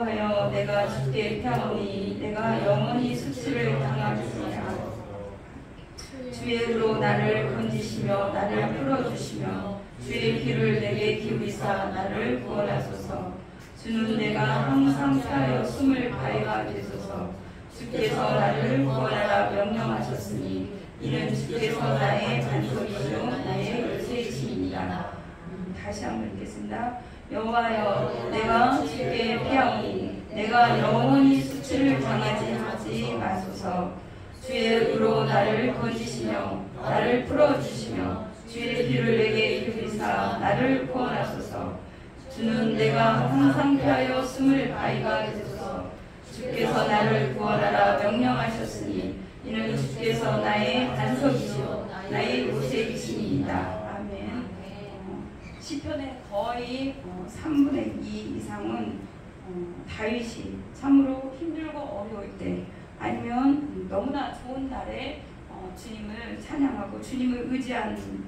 여호와여 내가 주께 피하오니 내가 영원히 수치를 당하리이다. 주의 의로 나를 건지시며 나를 풀어주시며 주의 귀를 내게 기울이사 나를 구원하소서. 주는 내가 항상 피하여 숨을 바위가 되소서. 주께서 나를 구원하라 명령하셨으니 이는 주께서 나의 반석이요 나의 요새이시니이다. 다시 한번 읽겠습니다. 여호와여 내가 주께 피하오니 내가 영원히 수치를 당하지 마소서. 주의 의로 나를 건지시며 나를 풀어주시며 주의 귀를 내게 기울이사 나를 구원하소서. 주는 내가 항상 피하여 숨을 바위가 되소서. 주께서 나를 구원하라 명령하셨으니 이는 주께서 나의 반석이시오 나의 요새이시니이다. 아멘. 시편의 거의 3분의 2 이상은 다윗이 참으로 힘들고 어려울 때 아니면 너무나 좋은 날에 주님을 찬양하고 주님을 의지하는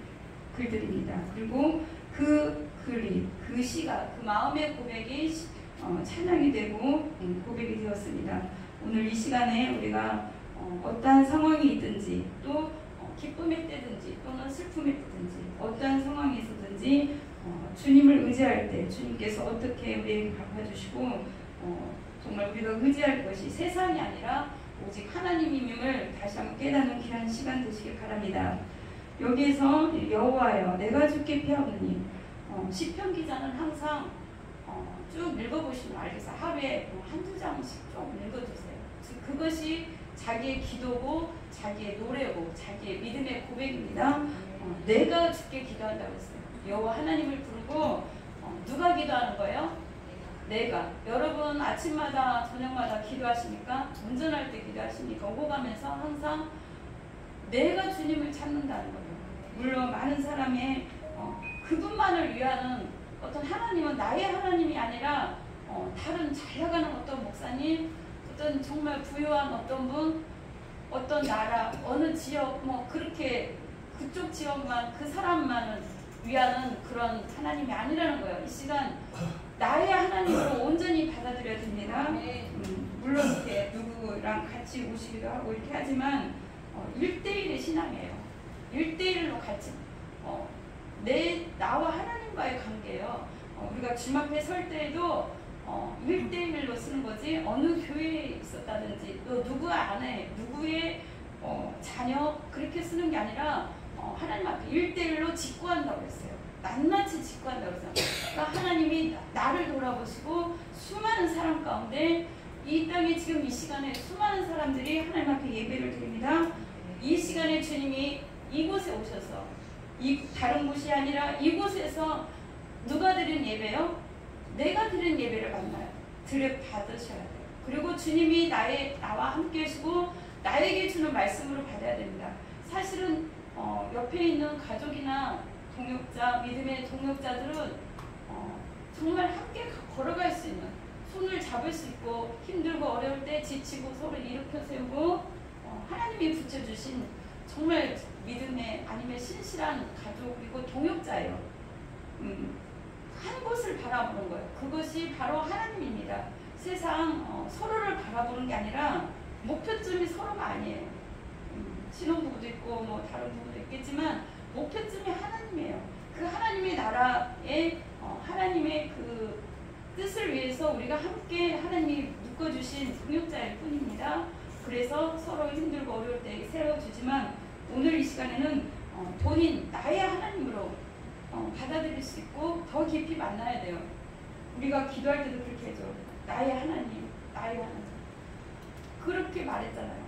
글들입니다. 그리고 그 글이, 그 시가, 그 마음의 고백이 찬양이 되고 고백이 되었습니다. 오늘 이 시간에 우리가 어떠한 상황이 있든지 또 기쁨의 때든지 또는 슬픔의 때든지 어떠한 상황이 있었든지 주님을 의지할 때 주님께서 어떻게 우리에게 갚아주시고 정말 우리가 의지할 것이 세상이 아니라 오직 하나님임을 다시 한번 깨닫는 귀한 시간 되시길 바랍니다. 여기에서 여호와여 내가 주께 피하오니 시편 기자는 항상 쭉 읽어보시면 알겠어요. 하루에 한두 장씩 좀 읽어주세요. 그것이 자기의 기도고 자기의 노래고 자기의 믿음의 고백입니다. 내가 주께 기도한다고 했어요. 여호와 하나님을 부르고 누가 기도하는 거예요? 내가. 여러분 아침마다 저녁마다 기도하십니까? 운전할 때 기도하십니까? 오고 가면서 항상 내가 주님을 찾는다는 거예요. 물론 많은 사람의 그분만을 위하는 어떤 하나님은 나의 하나님이 아니라 다른 잘 나가는 어떤 목사님, 어떤 정말 부유한 어떤 분, 어떤 나라, 어느 지역 그렇게 그쪽 지역만 그 사람만을 위하는 그런 하나님이 아니라는 거예요. 이 시간 나의 하나님으로 온전히 받아들여야 됩니다. 물론 이렇게 누구랑 같이 오시기도 하고 이렇게 하지만 1대1의 신앙이에요. 1대1로 같이 나와 하나님과의 관계예요. 우리가 주님 앞에 설 때에도 1대1로 쓰는 거지 어느 교회에 있었다든지 또 누구 안에 누구의 자녀 그렇게 쓰는 게 아니라 하나님 앞에 1대1로 직구한다고 했어요. 낱낱이 직구한다고 했어요. 그러니까 하나님이 나를 돌아보시고 수많은 사람 가운데 이 땅에 지금 이 시간에 수많은 사람들이 하나님 앞에 예배를 드립니다. 이 시간에 주님이 이곳에 오셔서 다른 곳이 아니라 이곳에서 누가 드린 예배요? 내가 드린 예배를 받나요? 받으셔야 돼요. 그리고 주님이 나와 함께 하시고 나에게 주는 말씀으로 받아야 됩니다. 사실은 옆에 있는 가족이나 동역자, 믿음의 동역자들은 정말 함께 걸어갈 수 있는 손을 잡을 수 있고 힘들고 어려울 때 지치고 서로 일으켜 세우고 하나님이 붙여주신 정말 믿음의 아니면 신실한 가족이고 동역자예요. 한 곳을 바라보는 거예요. 그것이 바로 하나님입니다. 세상 서로를 바라보는 게 아니라 목표점이 서로가 아니에요. 신혼부부도 있고 다른 부부도 있겠지만 목표점이 하나님이에요. 그 하나님의 나라에 하나님의 그 뜻을 위해서 우리가 함께 하나님이 묶어주신 동역자일 뿐입니다. 그래서 서로 힘들고 어려울 때 세워주지만 오늘 이 시간에는 본인 나의 하나님으로 받아들일 수 있고 더 깊이 만나야 돼요. 우리가 기도할 때도 그렇게 해줘. 나의 하나님, 나의 하나님. 그렇게 말했잖아요.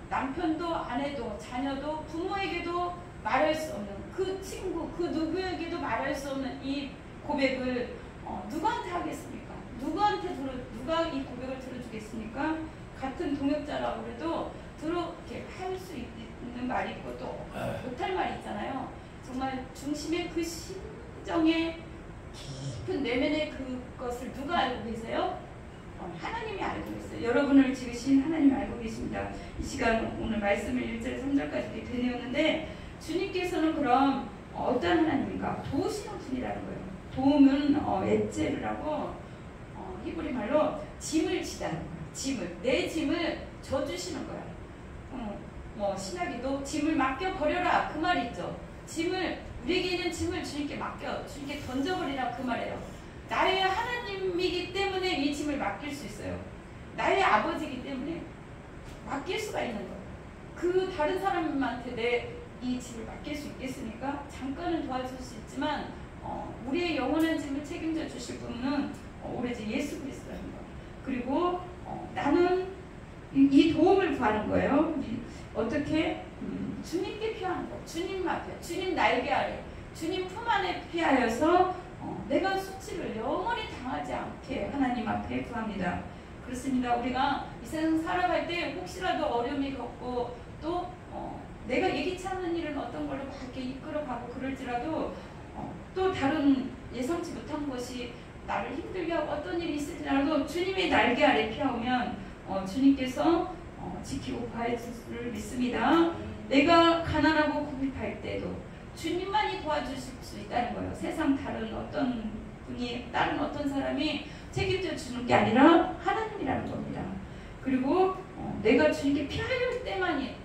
남편도 아내도 자녀도 부모에게도 말할 수 없는 그 친구 그 누구에게도 말할 수 없는 이 고백을 누구한테 하겠습니까? 누가 이 고백을 들어주겠습니까? 같은 동역자라고 해도 이렇게 할 수 있는 말이 있고 또 못할 말이 있잖아요. 정말 중심의 그 심정의 깊은 내면의 그것을 누가 알고 계세요? 하나님이 알고 계세요. 여러분을 지으신 하나님이 알고 계십니다. 이 시간 오늘 말씀을 1절 3절까지 이렇게 되뇌었는데 주님께서는 그럼 어떤 하나님인가? 도우시는 분이라는 거예요. 도움은 에체르라고 히브리 말로 짐을 지다는 거야. 짐을. 내 짐을 져주시는 거야. 신학기도 짐을 맡겨버려라. 그 말 있죠. 짐을, 우리에게 있는 짐을 주님께 맡겨, 주님께 던져버리라. 그 말이에요. 나의 하나님이기 때문에 이 짐을 맡길 수 있어요. 나의 아버지이기 때문에 맡길 수가 있는 거예요. 그 다른 사람한테 내 이 짐을 맡길 수 있겠습니까? 잠깐은 도와줄 수 있지만 우리의 영원한 짐을 책임져 주실 분은 오로지 예수 그리스도라는 거예요. 그리고 나는 이 도움을 구하는 거예요. 어떻게? 주님께 피하는 거. 주님 앞에, 주님 날개 아래, 주님 품 안에 피하여서 내가 수치를 영원히 당하지 않게 하나님 앞에 구합니다. 그렇습니다. 우리가 이 세상 살아갈 때 혹시라도 어려움이 겪고 또 내가 예기치 않은 일은 어떤 걸로 막 이렇게 이끌어가고 그럴지라도 또 다른 예상치 못한 것이 나를 힘들게 하고 어떤 일이 있을지라도 주님의 날개 아래 피하오면 주님께서 지키고 구하실 줄 믿습니다. 내가 가난하고 고립할 때도 주님만이 도와주실 수 있다는 거예요. 세상 다른 어떤 분이, 다른 어떤 사람이 책임져 주는 게 아니라 하나님이라는 겁니다. 그리고 내가 주님께 피할 때만이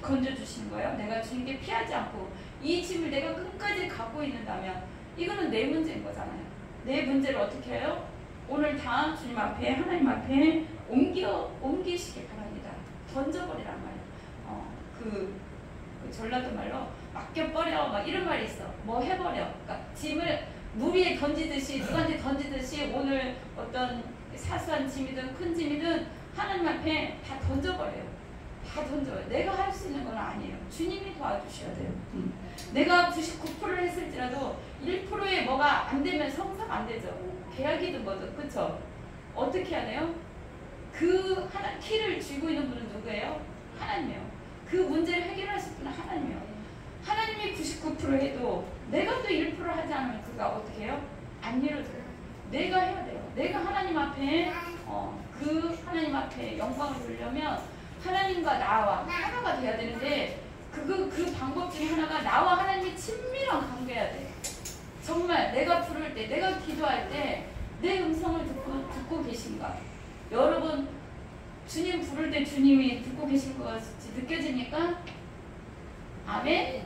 건져주시는 거예요. 내가 주님께 피하지 않고 이 짐을 내가 끝까지 갖고 있는다면 이거는 내 문제인 거잖아요. 내 문제를 어떻게 해요? 오늘 다 주님 앞에, 하나님 앞에 옮기시길 바랍니다. 던져버리란 말이에요. 그 전라도 말로 맡겨버려 막 이런 말이 있어. 뭐 해버려. 그러니까 짐을 물 위에 던지듯이, 누구한테 던지듯이 오늘 어떤 사소한 짐이든 큰 짐이든 하나님 앞에 다 던져버려요. 다 던져요. 내가 할 수 있는 건 아니에요. 주님이 도와주셔야 돼요. 내가 99%를 했을지라도 1%에 뭐가 안 되면 성사가 안 되죠. 계약이든 뭐든. 그쵸? 어떻게 해야 돼요? 그 하나 키를 쥐고 있는 분은 누구예요? 하나님이에요. 그 문제를 해결하실 분은 하나님이에요. 하나님이 99% 해도 내가 또 1% 하지 않으면 그가 어떻게 해요? 안 이루어져요. 내가 해야 돼요. 내가 하나님 앞에 그 하나님 앞에 영광을 돌려면 하나님과 나와 하나가 돼야 되는데 그 방법 중에 하나가 나와 하나님이 친밀한 관계해야 돼. 정말 내가 부를 때, 내가 기도할 때 내 음성을 듣고 계신가? 여러분 주님 부를 때 주님이 듣고 계신 것 같이 느껴집니까? 아멘?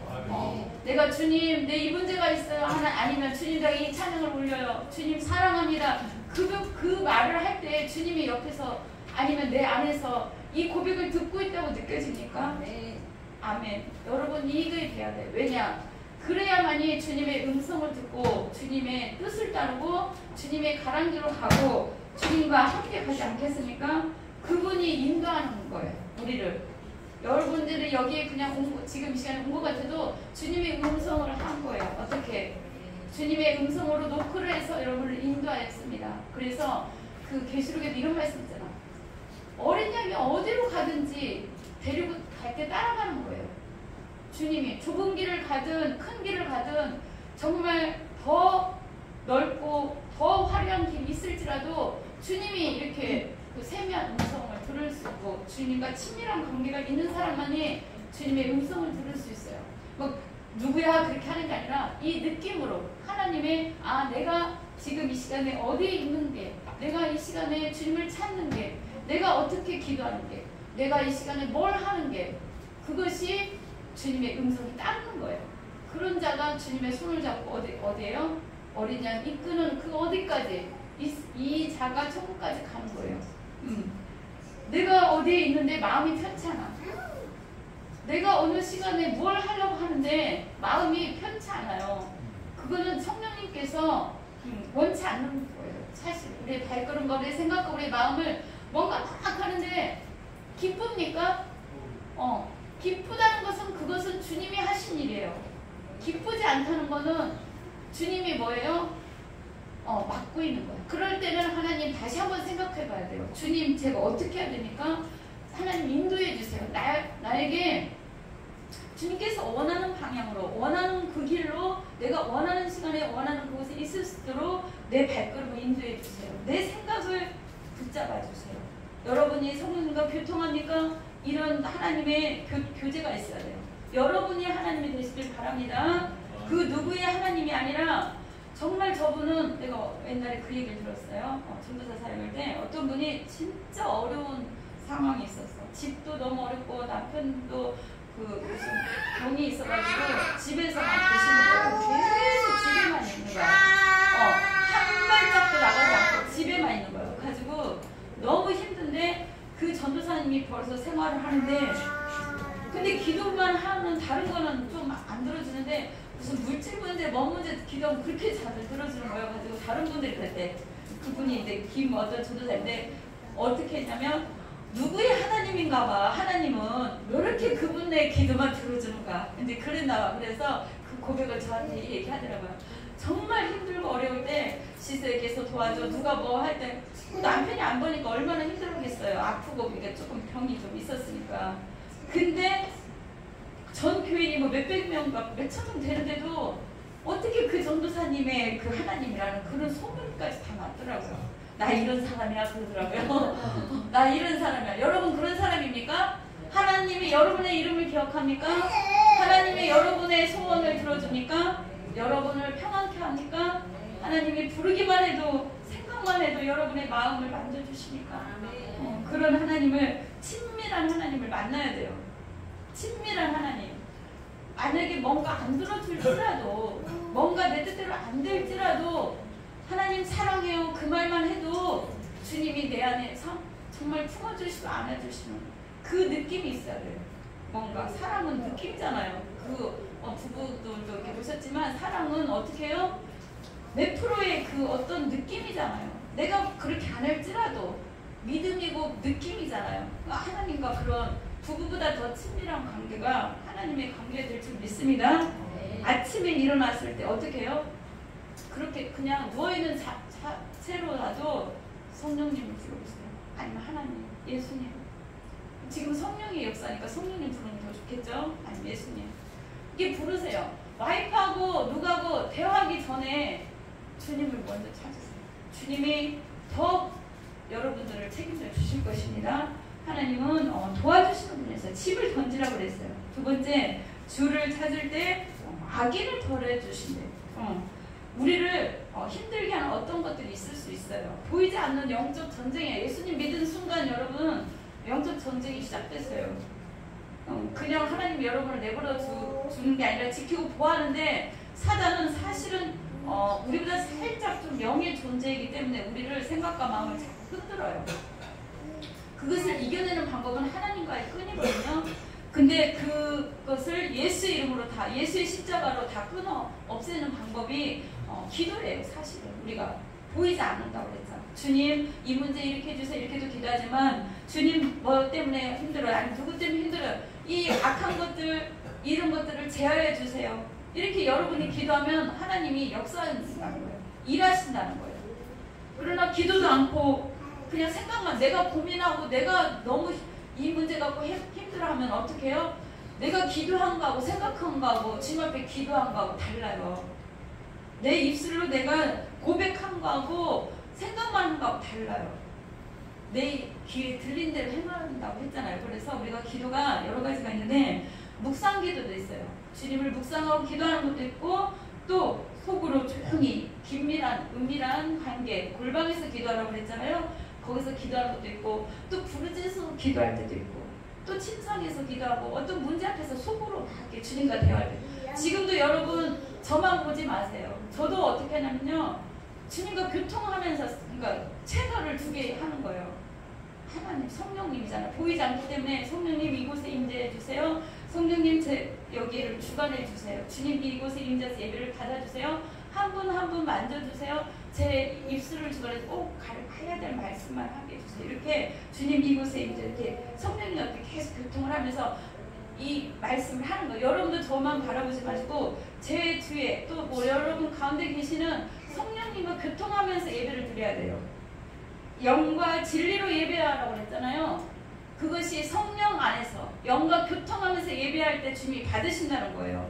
내가 주님 내 이 문제가 있어요. 아니면 주님 내가 이 찬양을 올려요. 주님 사랑합니다. 그 말을 할 때 주님이 옆에서 아니면 내 안에서 이 고백을 듣고 있다고 느껴집니까? 네. 아멘. 여러분 이익이 돼야 돼요. 왜냐? 그래야만이 주님의 음성을 듣고 주님의 뜻을 따르고 주님의 가랑지로 가고 주님과 함께 가지 않겠습니까? 그분이 인도하는 거예요. 우리를. 여러분들이 여기에 그냥 지금 이 시간에 온 것 같아도 주님의 음성을 한 거예요. 어떻게? 주님의 음성으로 노크를 해서 여러분을 인도하였습니다. 그래서 그 계시록에도 이런 말씀 있잖아. 어린 양이 어디로 가든지 데리고 갈 때 따라가는 거예요. 주님이 좁은 길을 가든 큰 길을 가든 정말 더 넓고 더 화려한 길이 있을지라도 주님이 이렇게 그 세미한 음성을 들을 수 있고 주님과 친밀한 관계가 있는 사람만이 주님의 음성을 들을 수 있어요. 뭐 누구야 그렇게 하는 게 아니라 이 느낌으로 하나님의 내가 지금 이 시간에 어디에 있는 게, 내가 이 시간에 주님을 찾는 게, 내가 어떻게 기도하는 게, 내가 이 시간에 뭘 하는 게, 그것이 주님의 음성이 따르는 거예요. 그런 자가 주님의 손을 잡고 어디에요? 어린 양 이끄는 그 어디까지 이 자가 천국까지 가는 거예요. 내가 어디에 있는데 마음이 편치 않아. 내가 어느 시간에 뭘 하려고 하는데 마음이 편치 않아요. 그거는 성령님께서 원치 않는 거예요. 사실 우리의 발걸음과 우리의 생각과 우리의 마음을 뭔가 막 하는데 기쁩니까? 기쁘다는 것은 그것은 주님이 하신 일이에요. 기쁘지 않다는 것은 주님이 뭐예요? 막고 있는 거예요. 그럴 때는 하나님 다시 한번 생각해 봐야 돼요. 주님 제가 어떻게 해야 됩니까? 하나님 인도해 주세요. 나에게 주님께서 원하는 방향으로, 원하는 그 길로, 내가 원하는 시간에 원하는 그곳에 있을 수 있도록 내 발걸음을 인도해 주세요. 내 생각을 붙잡아 주세요. 여러분이 성령님과 교통합니까? 이런 하나님의 교제가 있어야 돼요. 여러분이 하나님이 되시길 바랍니다. 그 누구의 하나님이 아니라 정말 저분은, 내가 옛날에 그 얘기를 들었어요. 전도사 사역할 때 어떤 어떤 분이 진짜 어려운 상황이 있었어. 집도 너무 어렵고 남편도 무슨 병이 있어가지고 집에서만 계시는 거예요. 계속 집에만 있는 거야. 한 발짝도 나가지 않고 집에만 있는 거예요. 가지고 너무 힘든데 그 전도사님이 벌써 생활을 하는데, 근데 기도만 하면 다른 거는 좀 안 들어주는데 무슨 물질 문제, 뭐 문제 기도하면 그렇게 잘 들어주는 거예요. 가지고 다른 분들이 그랬대. 그분이 이제 어떤 전도사인데 어떻게 했냐면, 누구의 하나님인가 봐. 하나님은 왜 이렇게 그분의 기도만 들어주는가. 근데 그랬나 봐. 그래서 그 고백을 저한테 얘기하더라고요. 정말 힘들고 어려울 때 시스에게서 도와줘, 누가 뭐 할 때 남편이 안 보니까 얼마나 힘들겠어요. 아프고 그러니까 조금 병이 좀 있었으니까. 근데 전 교인이 뭐 몇백 명, 몇천 명 되는데도 어떻게 그 전도사님의 그 하나님이라는 그런 소문까지 다 났더라고요. 나 이런 사람이야 그러더라고요. 나 이런 사람이야. 여러분 그런 사람입니까? 하나님이 여러분의 이름을 기억합니까? 하나님이 여러분의 소원을 들어줍니까? 여러분을 평안케 합니까? 하나님이 부르기만 해도, 생각만 해도 여러분의 마음을 만져주십니까? 그런 하나님을, 친밀한 하나님을 만나야 돼요. 친밀한 하나님. 만약에 뭔가 안 들어줄지라도, 뭔가 내 뜻대로 안 될지라도 하나님 사랑해요 그 말만 해도 주님이 내 안에서 정말 품어주시고 안아주시는 그 느낌이 있어야 돼요. 뭔가 사랑은 느낌이잖아요. 부부도 이렇게 보셨지만 사랑은 어떻게 해요? 몇 프로의 그 어떤 느낌이잖아요. 내가 그렇게 안 할지라도 믿음이고 느낌이잖아요. 하나님과 그런 부부보다 더 친밀한 관계가 하나님의 관계가 될 줄 믿습니다. 아침에 일어났을 때 어떻게 해요? 그렇게 그냥 누워있는 채로라도 성령님을 불러보세요. 아니면 하나님, 예수님. 지금 성령의 역사니까 성령님 부르면 더 좋겠죠? 아니면 예수님. 이게 부르세요. 와이프하고 누구하고 대화하기 전에 주님을 먼저 찾으세요. 주님이 더 여러분들을 책임져 주실 것입니다. 하나님은 도와주시는 분이었어요. 집을 던지라고 그랬어요. 두 번째, 주를 찾을 때 악인을 덜해 주신대요. 우리를 힘들게 하는 어떤 것들이 있을 수 있어요. 보이지 않는 영적 전쟁이에요. 예수님 믿은 순간 여러분 영적 전쟁이 시작됐어요. 그냥 하나님 여러분을 내버려 주는 게 아니라 지키고 보호하는데, 사단은 사실은 우리보다 살짝 좀 영의 존재이기 때문에 우리를 생각과 마음을 자꾸 흔들어요. 그것을 이겨내는 방법은 하나님과의 끈이거든요. 근데 그것을 예수 이름으로 다, 예수의 십자가로 다 끊어 없애는 방법이 기도예요. 사실은 우리가 보이지 않는다고 그랬잖아. 주님 이 문제 이렇게 해주세요. 이렇게도 기도하지만 주님 뭐 때문에 힘들어요. 아니 누구 때문에 힘들어요. 이 악한 것들, 이런 것들을 제어해 주세요. 이렇게 여러분이 기도하면 하나님이 역사하신다는 거예요. 일하신다는 거예요. 그러나 기도도 않고 그냥 생각만, 내가 고민하고 내가 너무 이 문제 갖고 힘들어하면 어떻게 해요? 내가 기도한 거하고 생각한 거하고 주님 앞에 기도한 거하고 달라요. 내 입술로 내가 고백한 거하고 생각만 한 거하고 달라요. 내 귀에 들린 대로 행한다고 했잖아요. 그래서 우리가 기도가 여러 가지가 있는데 묵상 기도도 있어요. 주님을 묵상하고 기도하는 것도 있고, 또 속으로 조용히 긴밀한 은밀한 관계, 골방에서 기도하라고 그랬잖아요. 거기서 기도하는 것도 있고, 또 부르짖어서 기도할 때도 있고, 또 침상에서 기도하고, 어떤 문제 앞에서 속으로 막 이렇게 주님과 대화할 때. 지금도 여러분 저만 보지 마세요. 저도 어떻게 하냐면요, 주님과 교통하면서, 그러니까 채널을 두 개 하는 거예요. 하나님, 성령님이잖아요. 보이지 않기 때문에 성령님 이곳에 임재해 주세요. 성령님 제 여기를 주관해 주세요. 주님 이곳에 임재해서 예배를 받아주세요. 한 분 한 분 만져주세요. 제 입술을 주관해서 꼭 해야 될 말씀만 하게 해주세요. 이렇게 주님 이곳에 임재, 이렇게 성령님 어떻게 계속 교통을 하면서 이 말씀을 하는 거예요. 여러분도 저만 바라보지 마시고 제 뒤에 또 뭐 여러분 가운데 계시는 성령님과 교통하면서 예배를 드려야 돼요. 영과 진리로 예배하라고 그랬잖아요. 그것이 성령 안에서 영과 교통하면서 예배할 때 주님이 받으신다는 거예요.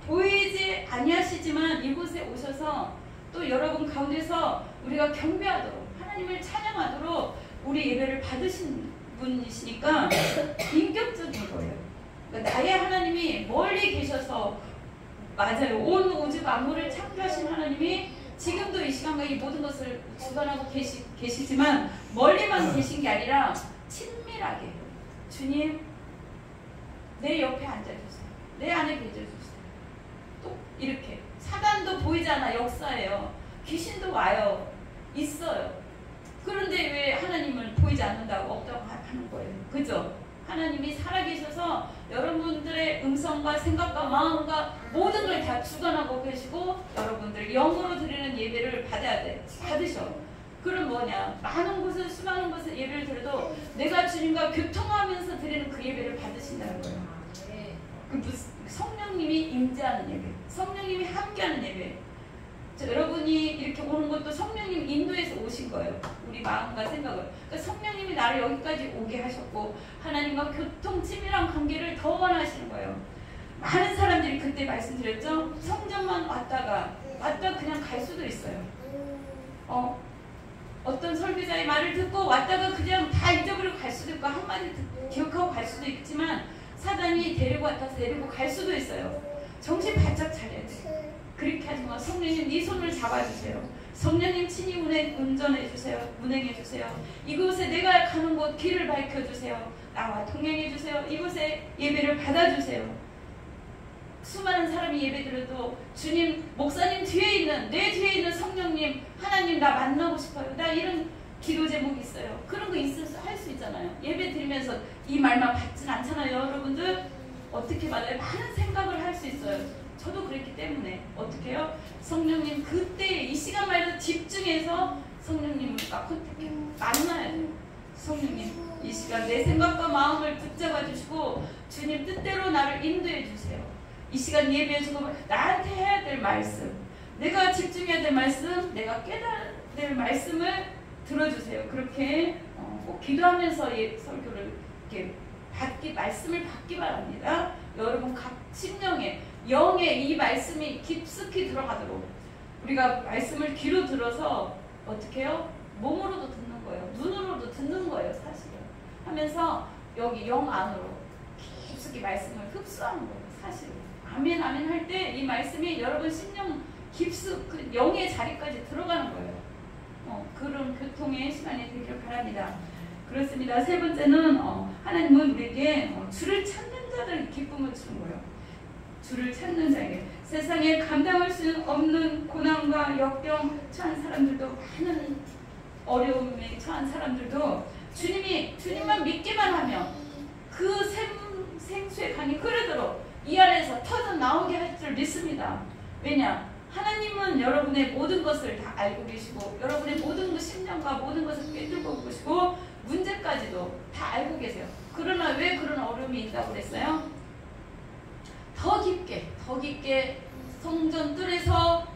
보이지 아니하시지만 이곳에 오셔서 또 여러분 가운데서 우리가 경배하도록, 하나님을 찬양하도록 우리 예배를 받으신 분이시니까 인격적인 거예요. 그러니까 나의 하나님이 멀리 계셔서, 맞아요, 온 우주 만물을 창조하신 하나님이 지금도 이 시간과 이 모든 것을 주관하고 계시지만 멀리만 계신 게 아니라 친밀하게 주님 내 옆에 앉아주세요. 내 안에 계셔주세요. 또 이렇게 사단도 보이지 않아 역사예요. 귀신도 와요. 있어요. 그런데 왜 하나님을 보이지 않는다고 없다고 하는 거예요. 그죠? 하나님이 살아계셔서 여러분들의 음성과 생각과 마음과 모든 걸 다 주관하고 계시고 여러분들 영으로 드리는 예배를 받아야 돼. 받으셔. 그럼 뭐냐? 많은 곳은 수많은 곳에 예배를 드려도 내가 주님과 교통하면서 드리는 그 예배를 받으신다는 거예요. 그 성령님이 임재하는 예배, 성령님이 함께하는 예배. 여러분이 이렇게 오는 것도 성령님 인도에서 오신 거예요. 우리 마음과 생각을. 그러니까 성령님이 나를 여기까지 오게 하셨고 하나님과 교통 친밀한 관계를 더 원하시는 거예요. 많은 사람들이 그때 말씀드렸죠. 성전만 왔다가 그냥 갈 수도 있어요. 어떤 설교자의 말을 듣고 왔다가 그냥 다 잊어버리고 갈 수도 있고 한마디 기억하고 갈 수도 있지만 사단이 데리고 왔다 데리고 갈 수도 있어요. 정신 바짝 차려야 돼. 그렇게 하지 마. 성령님 네 손을 잡아주세요. 성령님 친히 운전해주세요. 운행해주세요. 이곳에 내가 가는 곳 길을 밝혀주세요. 나와 동행해주세요. 이곳에 예배를 받아주세요. 수많은 사람이 예배드려도 주님, 목사님 뒤에 있는 내 뒤에 있는 성령님 하나님 나 만나고 싶어요. 나 이런 기도 제목이 있어요. 그런 거 할 수 있잖아요. 예배 드리면서 이 말만 받진 않잖아요. 여러분들 어떻게 받아요? 많은 생각을 할 수 있어요. 저도 그랬기 때문에 어떻게 해요? 성령님 그때 이 시간 말도 집중해서 성령님을 컨택해 만나야 돼요. 성령님 이 시간 내 생각과 마음을 붙잡아 주시고 주님 뜻대로 나를 인도해 주세요. 이 시간 예배해 주고 나한테 해야 될 말씀, 내가 집중해야 될 말씀, 내가 깨달아야 될 말씀을 들어주세요. 그렇게 꼭 기도하면서 설교를 이렇게 말씀을 받기 바랍니다. 여러분 각 심령에 영에 이 말씀이 깊숙이 들어가도록 우리가 말씀을 귀로 들어서 어떻게 해요? 몸으로도 듣는 거예요. 눈으로도 듣는 거예요. 사실은 하면서 여기 영 안으로 깊숙이 말씀을 흡수하는 거예요. 사실은 아멘 아멘 할 때 이 말씀이 여러분 심령 깊숙 영의 자리까지 들어가는 거예요. 그런 교통의 시간이 되기를 바랍니다. 그렇습니다. 세 번째는 하나님은 우리에게 주를 찾는 자들 기쁨을 주는 거예요. 주를 찾는 자에게 세상에 감당할 수 없는 고난과 역경 처한 사람들도 많은 어려움에 처한 사람들도 주님만 믿기만 하면 그 생수의 강이 흐르도록 이 안에서 터져 나오게 할 줄 믿습니다. 왜냐? 하나님은 여러분의 모든 것을 다 알고 계시고 여러분의 모든 그 심령과 모든 것을 꿰뚫고 보시고 문제까지도 다 알고 계세요. 그러나 왜 그런 어려움이 있다고 그랬어요? 더 깊게 성전 뜰에서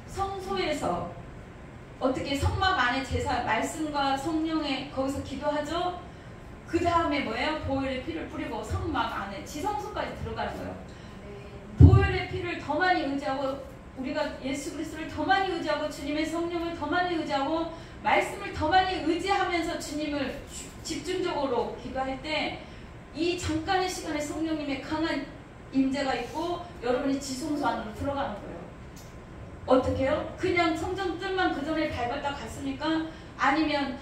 성소에서 어떻게 성막 안에 제사 말씀과 성령의 거기서 기도하죠. 그 다음에 뭐예요? 보혈의 피를 뿌리고 성막 안에 지성소까지 들어가는 거예요. 보혈의 피를 더 많이 의지하고 우리가 예수 그리스도를 더 많이 의지하고 주님의 성령을 더 많이 의지하고 말씀을 더 많이 의지하면서 주님을 집중적으로 기도할 때 이 잠깐의 시간에 성령님의 강한 임재가 있고 여러분이 지성소 안으로 들어가는 거예요. 어떻게 해요? 그냥 성전 뜰만 그 전에 밟았다 갔습니까? 아니면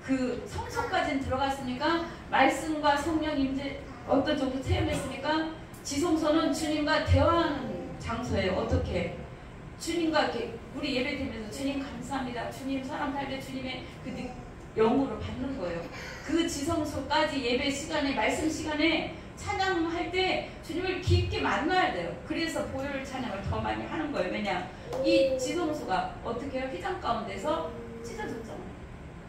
그 성소까지는 들어갔습니까? 말씀과 성령 임재 어떤 정도 체험했습니까? 지성소는 주님과 대화하는 장소예요. 어떻게? 주님과 이렇게 우리 예배 드리면서 주님 감사합니다. 주님 사랑 살려 주님의 그 영으로 받는 거예요. 그 지성소까지 예배 시간에 말씀 시간에 찬양할 때 주님을 깊게 만나야 돼요. 그래서 보혈 찬양을 더 많이 하는 거예요. 왜냐? 이 지성소가 어떻게 해요? 휘장 가운데서 찢어졌잖아요.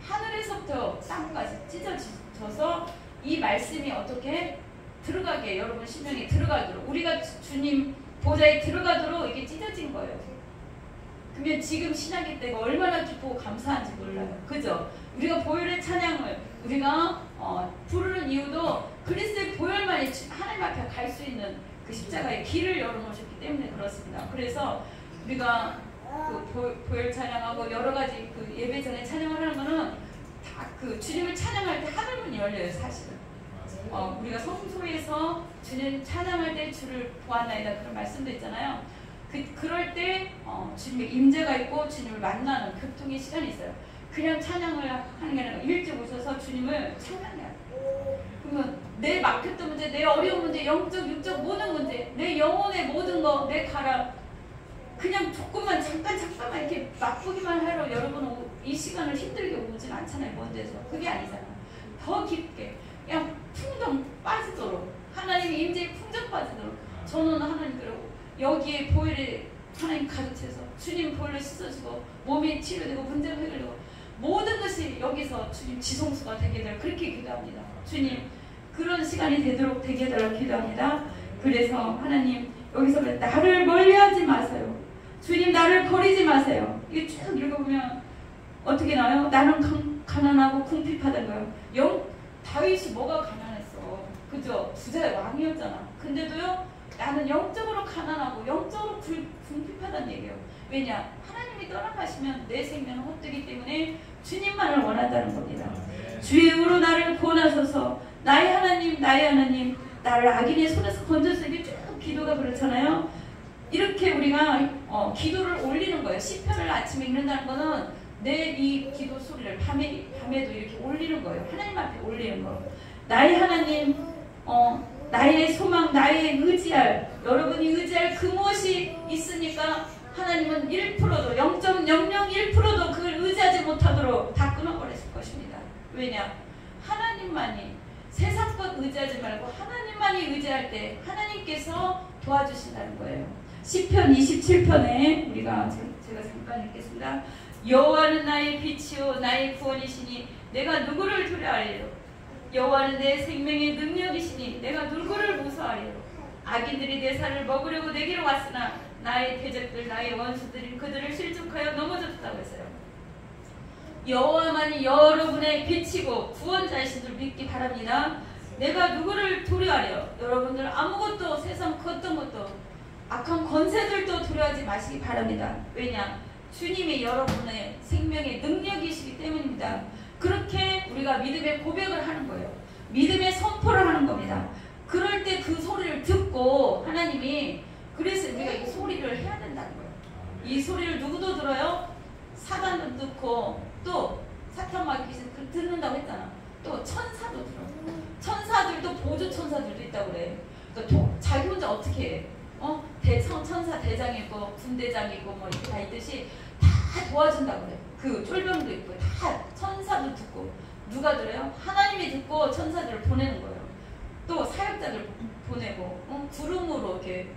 하늘에서부터 땅까지 찢어져서 이 말씀이 어떻게 들어가게 여러분 심령에 들어가도록 우리가 주님 보좌에 들어가도록 이게 찢어진 거예요. 그러면 지금 신학의 때가 얼마나 기쁘고 감사한지 몰라요. 그죠? 우리가 보혈의 찬양을 우리가 부르는 이유도 그리스도의 보혈만이 하나님 앞에 갈 수 있는 그 십자가의 길을 열어놓으셨기 때문에 그렇습니다. 그래서 우리가 그 보혈 찬양하고 여러 가지 그 예배 전에 찬양을 하는 거는 다 그 주님을 찬양할 때 하늘문이 열려요. 사실은 우리가 성소에서 주님 찬양할 때 주를 보았나이다 그런 말씀도 있잖아요. 그럴 때 주님의 임재가 있고 주님을 만나는 교통의 시간이 있어요. 그냥 찬양을 하는 게 아니라 일찍 오셔서 주님을 찬양해야 돼요. 그러면 내 막혔던 문제, 내 어려운 문제, 영적, 육적 모든 문제, 내 영혼의 모든 거, 내 가라 그냥 조금만 잠깐만 이렇게 맛보기만 하러 여러분 이 시간을 힘들게 오진 않잖아요. 먼 데서. 그게 아니잖아. 더 깊게 그냥 풍덩 빠지도록 하나님의 임재에 풍덩 빠지도록 저는 하나님께로 여기에 보혈에 하나님 가득 채서 주님 보혈로 씻어주고 몸이 치료되고 문제가 해결되고 모든 것이 여기서 주님 지성소가 되게 될 그렇게 기도합니다. 주님 그런 시간이 되도록 되게 해달라고 기도합니다. 그래서 하나님 여기서 나를 멀리하지 마세요. 주님 나를 버리지 마세요. 이게 쭉 읽어보면 어떻게 나와요? 나는 가난하고 궁핍하던 거예요. 다윗이 뭐가 가난했어? 그죠? 부자의 왕이었잖아. 근데도요 나는 영적으로 가난하고 영적으로 궁핍하다는 얘기예요. 왜냐? 하나님이 떠나가시면 내 생명은 헛되기 때문에 주님만을 원한다는 겁니다. 주의 이름으로 나를 구원하소서. 나의 하나님 나를 악인의 손에서 건져서 이게 쭉 기도가 그렇잖아요. 이렇게 우리가 기도를 올리는 거예요. 시편을 아침에 읽는다는 거는 내 이 기도 소리를 밤에도 이렇게 올리는 거예요. 하나님 앞에 올리는 거. 나의 하나님 나의 소망 나의 의지할 여러분이 의지할 그 무엇이 있으니까 하나님은 1%도 0.001%도 그걸 의지하지 못하도록 다 끊어버리실 것입니다. 왜냐? 하나님만이 세상 것 의지하지 말고 하나님만이 의지할 때 하나님께서 도와주신다는 거예요. 시편 27편에 우리가 제가 잠깐 읽겠습니다. 여호와는 나의 빛이요 나의 구원이시니 내가 누구를 두려워하리요. 여호와는 내 생명의 능력이시니 내가 누구를 무서워하리요. 악인들이 내 살을 먹으려고 내게로 왔으나 나의 대적들 나의 원수들이 그들을 실족하여 넘어졌다고 했어요. 여호와만이 여러분의 빛이고 구원자이신 줄 믿기 바랍니다. 내가 누구를 두려워하려? 여러분들 아무것도 세상 그 어떤 것도 악한 권세들도 두려워하지 마시기 바랍니다. 왜냐? 주님이 여러분의 생명의 능력이시기 때문입니다. 그렇게 우리가 믿음의 고백을 하는 거예요. 믿음의 선포를 하는 겁니다. 그럴 때 그 소리를 듣고 하나님이 그래서 우리가 이 소리를 해야 된다는 거예요. 이 소리를 누구도 들어요? 사단도 듣고 또 사탄과 귀신 듣는다고 했잖아. 또 천사도 들어. 천사들도 보조 천사들도 있다고 그래. 그러니까 자기 혼자 어떻게 해? 천사 대장이고 군대장이고 뭐 이렇게 다 있듯이 다 도와준다고 그래. 그 쫄병도 있고 다 천사도 듣고 누가 들어요? 하나님이 듣고 천사들을 보내는 거예요. 또 사역자들 보내고 구름으로 이렇게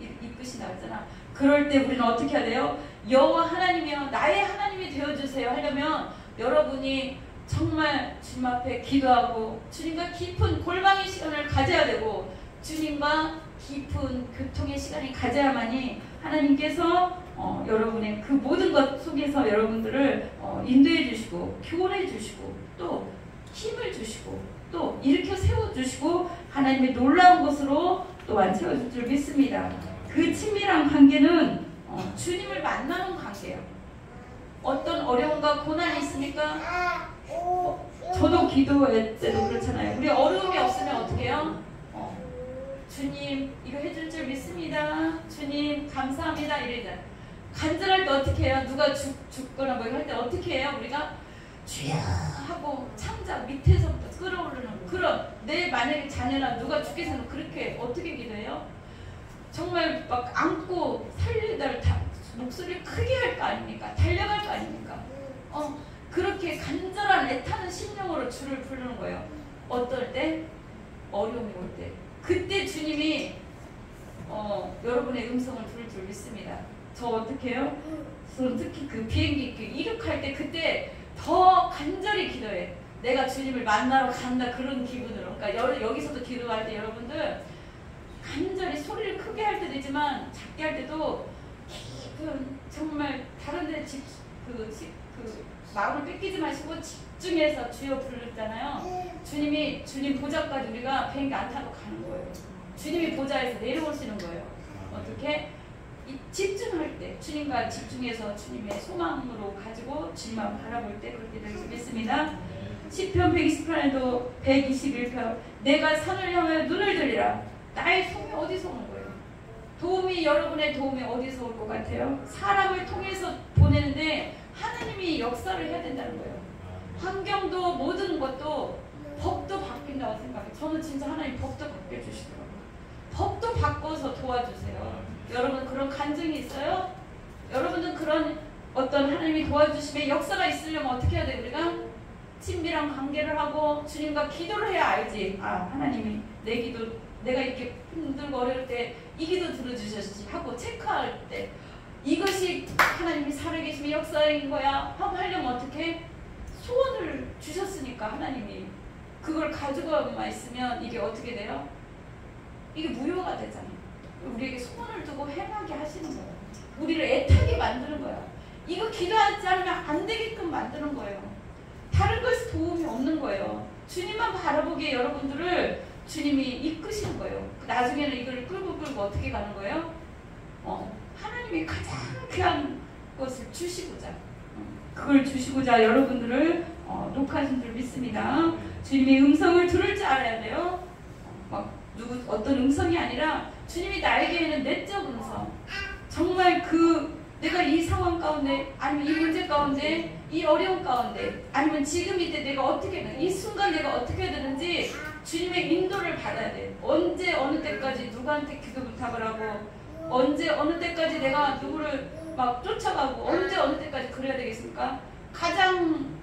이끄신다 했잖아. 그럴 때 우리는 어떻게 해야 돼요? 여호와 하나님이여 나의 하나님이 되어주세요 하려면 여러분이 정말 주님 앞에 기도하고 주님과 깊은 골방의 시간을 가져야 되고 주님과 깊은 교통의 시간이 가져야만이 하나님께서 여러분의 그 모든 것 속에서 여러분들을 인도해 주시고 교훈해 주시고 또 힘을 주시고 또 일으켜 세워주시고 하나님의 놀라운 것으로 또한 채워줄 줄 믿습니다. 그 친밀한 관계는 주님을 만나는 관계예요. 어떤 어려움과 고난이 있습니까? 저도 기도할 때도 그렇잖아요. 우리 어려움이 없으면 어떻게 해요? 주님 이거 해줄 줄 믿습니다. 주님 감사합니다. 이러잖아. 간절할 때 어떻게 해요? 누가 죽거나 뭐 할 때 어떻게 해요? 우리가 주야 하고 창자 밑에서부터 끌어오르는 그런 내 만약에 자녀나 누가 죽게 생각 그렇게 어떻게 기도해요? 정말 막 안고 살리다 목소리를 크게 할 거 아닙니까? 달려갈 거 아닙니까? 그렇게 간절한 애타는 심령으로 주를 부르는 거예요. 어떨 때? 어려움이 올 때. 그때 주님이 여러분의 음성을 부를 줄 믿습니다. 저 어떻게 해요? 저는 특히 그 비행기 이륙할 때 그때 더 간절히 기도해. 내가 주님을 만나러 간다 그런 기분으로. 그러니까 여기서도 기도할 때 여러분들 간절히 소리를 크게 할 때도 있지만 작게 할 때도 깊은 정말 다른 데 마음을 뺏기지 마시고 집중해서 주여 부르잖아요. 주님 보좌까지 우리가 비행기 안 타고 가는 거예요. 주님이 보좌에서 내려오시는 거예요. 어떻게? 집중할 때 주님과 집중해서 주님의 소망으로 가지고 주님만 바라볼 때 그렇게 될 수 있습니다. 시편 128편에도 121편 내가 산을 향하여 눈을 들리라. 나의 소명이 어디서 오는 거예요? 도움이, 여러분의 도움이 어디서 올 것 같아요? 사람을 통해서 보내는데 하나님이 역사를 해야 된다는 거예요. 환경도 모든 것도 법도 바뀐다고 생각해요. 저는 진짜 하나님 법도 바뀌어주시더라고요. 법도 바꿔서 도와주세요. 여러분 그런 간증이 있어요? 여러분은 그런 어떤 하나님이 도와주심의 역사가 있으려면 어떻게 해야 돼요? 우리가 친밀한 관계를 하고 주님과 기도를 해야 알지. 아, 하나님이 내 기도, 내가 이렇게 힘들고 어려울 때 이 기도 들어주셨지 하고 체크할 때 이것이 하나님이 살아계심의 역사인 거야 하고 하려면 어떻게? 소원을 주셨으니까 하나님이 그걸 가지고만 있으면 이게 어떻게 돼요? 이게 무효가 되잖아요. 우리에게 소원을 두고 행하게 하시는 거예요. 우리를 애타게 만드는 거야. 이거 기도하지 않으면 안 되게끔 만드는 거예요. 다른 것이 도움이 없는 거예요. 주님만 바라보기에 여러분들을 주님이 이끄시는 거예요. 나중에는 이걸 끌고 어떻게 가는 거예요? 하나님이 가장 귀한 것을 주시고자, 그걸 주시고자 여러분들을 녹화하신 줄 믿습니다. 주님의 음성을 들을 줄 알아야 돼요. 어떤 음성이 아니라 주님이 나에게는 내적 음성, 정말 내가 이 상황 가운데, 아니면 이 문제 가운데, 이 어려움 가운데, 아니면 지금 이때 내가 어떻게, 이 순간 내가 어떻게 해야 되는지 주님의 인도를 받아야 돼. 언제 어느 때까지 누구한테 기도 부탁을 하고, 언제 어느 때까지 내가 누구를 막 쫓아가고, 언제 어느 때까지 그래야 되겠습니까? 가장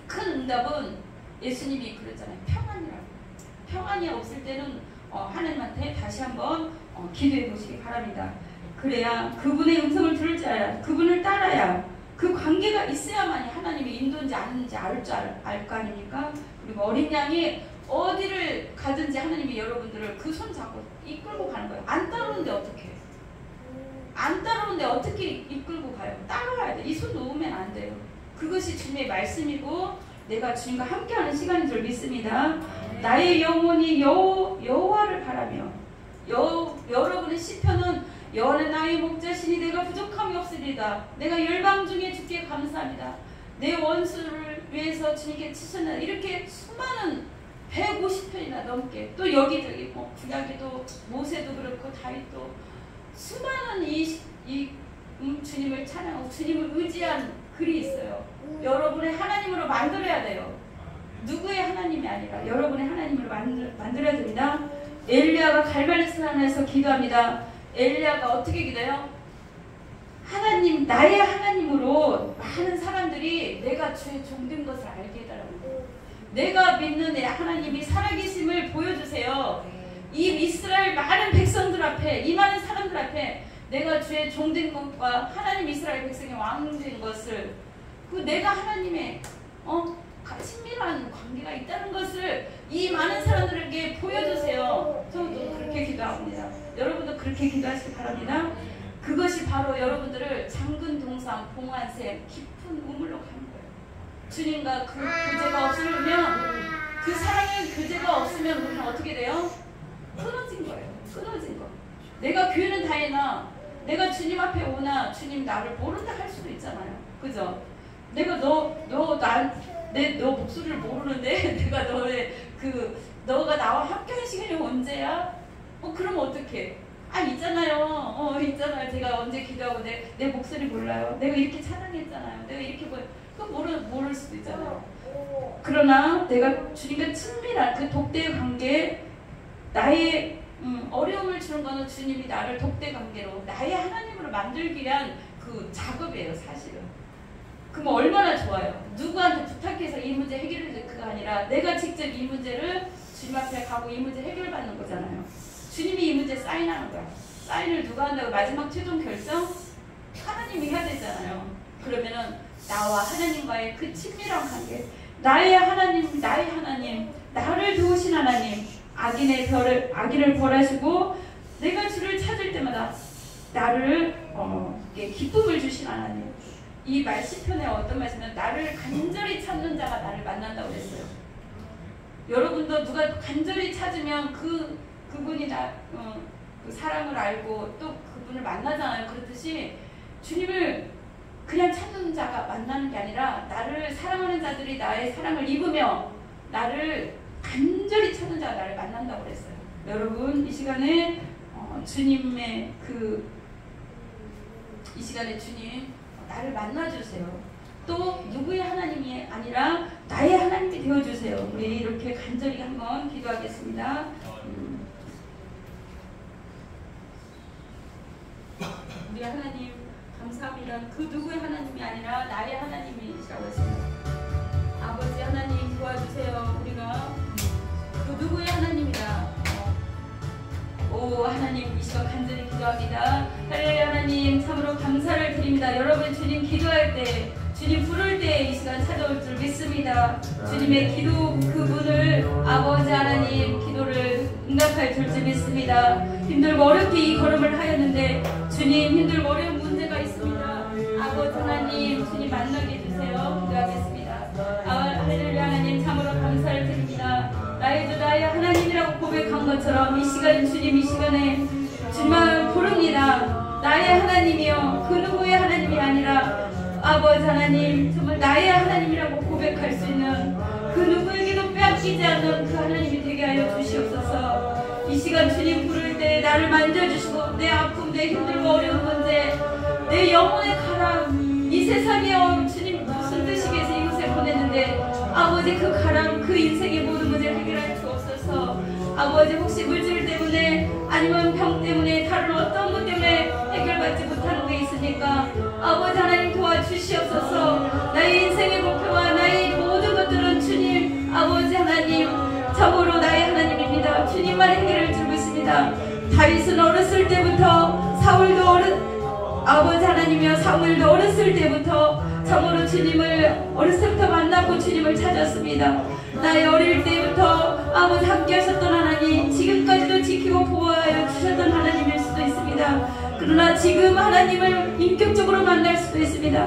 큰 응답은 예수님이 그랬잖아요. 평안이라고. 평안이 없을 때는 하나님한테 다시 한번 기도해 보시기 바랍니다. 그래야 그분의 음성을 들을 줄 알아야, 그분을 따라야, 그 관계가 있어야만이 하나님이 인도인지 아닌지 알 거 아닙니까? 그리고 어린 양이 어디를 가든지 하나님이 여러분들을 그 손 잡고 이끌고 가는 거예요. 안 따르는데 어떻게 해요? 안 따르는데 어떻게 이끌고 가요? 따라가야 돼. 이 손 놓으면 안 돼요. 그것이 주님의 말씀이고 내가 주님과 함께하는 시간인 줄 믿습니다. 나의 영혼이 여호와를 바라며, 여러분의 시편은 여호와는 나의 목자시니 내가 부족함이 없으리다. 내가 열방 중에 주께 감사합니다. 내 원수를 위해서 주님께 치셨나. 이렇게 수많은 150편이나 넘게, 또 여기저기 구약에도 모세도 그렇고 다윗도 수많은 주님을 찬양하고 주님을 의지한 글이 있어요. 여러분의 하나님으로 만들어야 돼요. 누구의 하나님이 아니라 여러분의 하나님으로 만들어야 됩니다. 엘리야가 갈멜산에서 기도합니다. 엘리야가 어떻게 기도해요? 하나님, 나의 하나님으로 많은 사람들이 내가 주의 종된 것을 알게 해달라는 거예요. 내가 믿는 내 하나님이 살아계심을 보여주세요. 이 이스라엘 많은 백성들 앞에, 이 많은 사람들 앞에 내가 주의 종된 것과 하나님 이스라엘 백성의 왕된 것을, 내가 하나님의 친밀한 관계가 있다는 것을 이 많은 사람들에게 보여주세요. 저도 그렇게 기도합니다. 여러분도 그렇게 기도하시기 바랍니다. 그것이 바로 여러분들을 장근 동상 봉안샘 깊은 우물로 가는 거예요. 주님과 그 교제가 없으면, 그 사랑의 교제가 없으면 우리는 어떻게 돼요? 끊어진 거예요. 끊어진 거. 내가 교회는 다니나, 내가 주님 앞에 오나 주님 나를 모른다 할 수도 있잖아요. 그죠? 내가 너 목소리를 모르는데 내가 너가 나와 함께하는 시간이 언제야? 그러면 어떡해? 있잖아요. 있잖아요. 제가 언제 기도하고 내 목소리 몰라요. 내가 이렇게 찬양했잖아요. 내가 이렇게 모를 수도 있잖아요. 그러나 내가 주님과 친밀한 그 독대 관계, 나의 어려움을 주는 거는 주님이 나를 독대 관계로 나의 하나님으로 만들기 위한 그 작업이에요, 사실은. 그럼 얼마나 좋아요. 누구한테 부탁해서 이 문제 해결해 줄 그가 아니라 내가 직접 이 문제를 주님 앞에 가고 이 문제 해결받는 거잖아요. 주님이 이 문제 사인하는 거야. 사인을 누가 한다고? 마지막 최종 결정? 하나님이 해야 되잖아요. 그러면은 나와 하나님과의 그 친밀한 관계, 나의 하나님, 나를 도우신 하나님, 악인을 벌하시고 내가 주를 찾을 때마다 나를 기쁨을 주신 하나님. 이 시편에 어떤 말씀이냐면 나를 간절히 찾는 자가 나를 만난다고 그랬어요. 여러분도 누가 간절히 찾으면 그분이 그 사랑을 알고 또 그분을 만나잖아요. 그렇듯이 주님을 그냥 찾는 자가 만나는 게 아니라 나를 사랑하는 자들이 나의 사랑을 입으며 나를 간절히 찾는 자가 나를 만난다고 그랬어요. 여러분 이 시간에 주님의 이 시간에 주님 나를 만나주세요. 또 누구의 하나님이 아니라 나의 하나님이 되어주세요. 우리 이렇게 간절히 한번 기도하겠습니다. 우리 하나님 감사합니다. 그 누구의 하나님이 아니라 나의 하나님이시라고 했습니다. 아버지 하나님 도와주세요. 우리가 그 누구의 하나님이다. 오 하나님 이 시간 간절히 기도합니다. 할렐루야. 하나님 참으로 감사를 드립니다. 여러분 주님 기도할 때 주님 부를 때 이 시간 찾아올 줄 믿습니다. 주님의 기도 그분을 아버지 하나님 기도를 응답할 줄 믿습니다. 힘들고 어렵게 이 걸음을 하였는데 주님 힘들고 어려운 문제가 있습니다. 아버지 하나님 주님 만나게 해주세요. 기도하겠습니다. 할렐루야. 하나님 참으로 감사를 드립니다. 나의 주 나의 하나님이라고 고백한 것처럼 이 시간 주님 이 시간에 주님을 부릅니다. 나의 하나님이여 그 누구의 하나님이 아니라 아버지 하나님 정말 나의 하나님이라고 고백할 수 있는 그 누구에게도 빼앗기지 않는 그 하나님이 되게 하여 주시옵소서. 이 시간 주님 부를 때 나를 만져주시고 내 아픔 내 힘들고 어려운 문제 내 영혼의 가람 이 세상에 주님 무슨 뜻이겠어 이곳에 보냈는데 아버지 그 가람 그 인생의 모든 문제를 해결할 수 없어서 아버지 혹시 물질 때문에 아니면 병 때문에 다른 어떤 것 때문에 해결받지 못하는 게 있으니까 아버지 하나님 도와주시옵소서. 나의 인생의 목표와 나의 모든 것들은 주님 아버지 하나님 참으로 나의 하나님입니다. 주님만 해결할 줄 믿습니다. 다윗은 어렸을 때부터 아버지 하나님이여 사무엘도 어렸을 때부터 참으로 주님을 어렸을 때부터 만났고 주님을 찾았습니다. 나의 어릴 때부터 아버지 함께 하셨던 하나님 지금까지도 지키고 보호하여 주셨던 하나님일 수도 있습니다. 그러나 지금 하나님을 인격적으로 만날 수도 있습니다.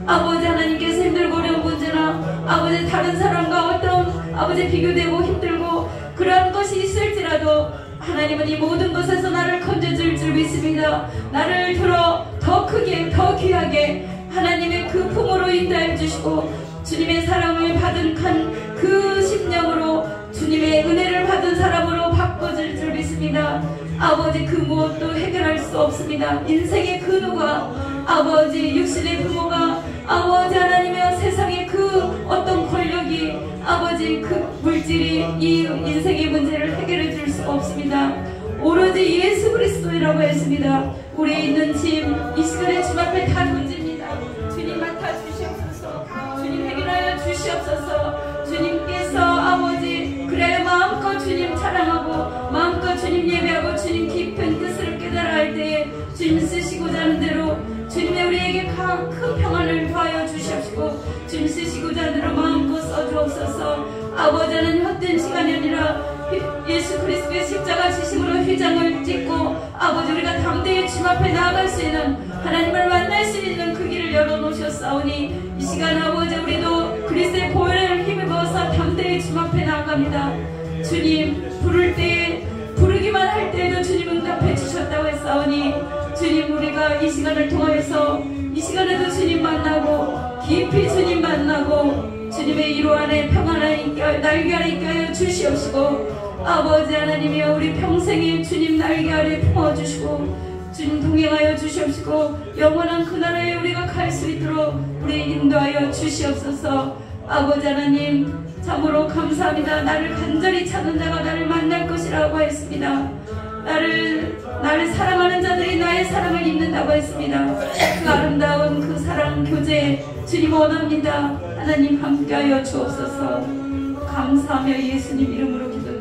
아버지 하나님께서 힘들고 어려운 문제나 아버지 다른 사람과 어떤 아버지 비교되고 힘들고 그러한 것이 있을지라도 하나님은 이 모든 것에서 나를 건져줄 줄 믿습니다. 나를 들어 더 크게 더 귀하게 하나님의 그 품으로 인도해 주시고 주님의 사랑을 받은 그 심령으로 주님의 은혜를 받은 사람으로 바꿔줄 줄 믿습니다. 아버지 그 무엇도 해결할 수 없습니다. 인생의 그 누가 아버지 육신의 부모가 아버지 하나님의 세상의 그 어떤 권력이 아버지 그 물질이 이 인생의 문제를 해결해 줄 수가 없습니다. 오로지 예수 그리스도이라고 했습니다. 우리 있는 짐 이 시간에 주님 앞에 다 던집니다. 주님 맡아 주시옵소서. 주님 해결하여 주시옵소서. 주님께서 아버지 그래야 마음껏 주님 찬양하고 마음껏 주님 예배하고 주님 깊은 뜻을 깨달아 할 때에 주님 쓰시고자 하는 대로 주님의 우리에게 큰 평안을 더하여 주시옵시고 주님 쓰시고자 하는 대로 마음껏 써주옵소서. 아버지 하나님 헛된 시간이 아니라 예수 그리스도의 십자가 지심으로 휘장을 찍고 아버지 우리가 담대히 주님 앞에 나아갈 수 있는 하나님을 만날 수 있는 그 길을 열어놓으셨사오니 이 시간 아버지 우리도 그리스도의 보혈을 힘입어서 담대히 주님 앞에 나아갑니다. 주님 부를 때 부르기만 할 때에도 주님 응답해 주셨다고 했사오니 주님 우리가 이 시간을 통하여서 이 시간에도 주님 만나고 깊이 주님 만나고 주님의 이로 안에 평안 안에 날개 아래 있게 하여 주시옵시고 아버지 하나님이여 우리 평생에 주님 날개 아래 품어주시고 주님 동행하여 주시옵시고 영원한 그 나라에 우리가 갈 수 있도록 우리 인도하여 주시옵소서. 아버지 하나님 참으로 감사합니다. 나를 간절히 찾는 자가 나를 만날 것이라고 했습니다. 나를 사랑하는 자들이 나의 사랑을 입는다고 했습니다. 그 아름다운 그 사랑 교제 주님 원합니다. 하나님 함께하여 주옵소서. 감사하며 예수님 이름으로 기도드립니다.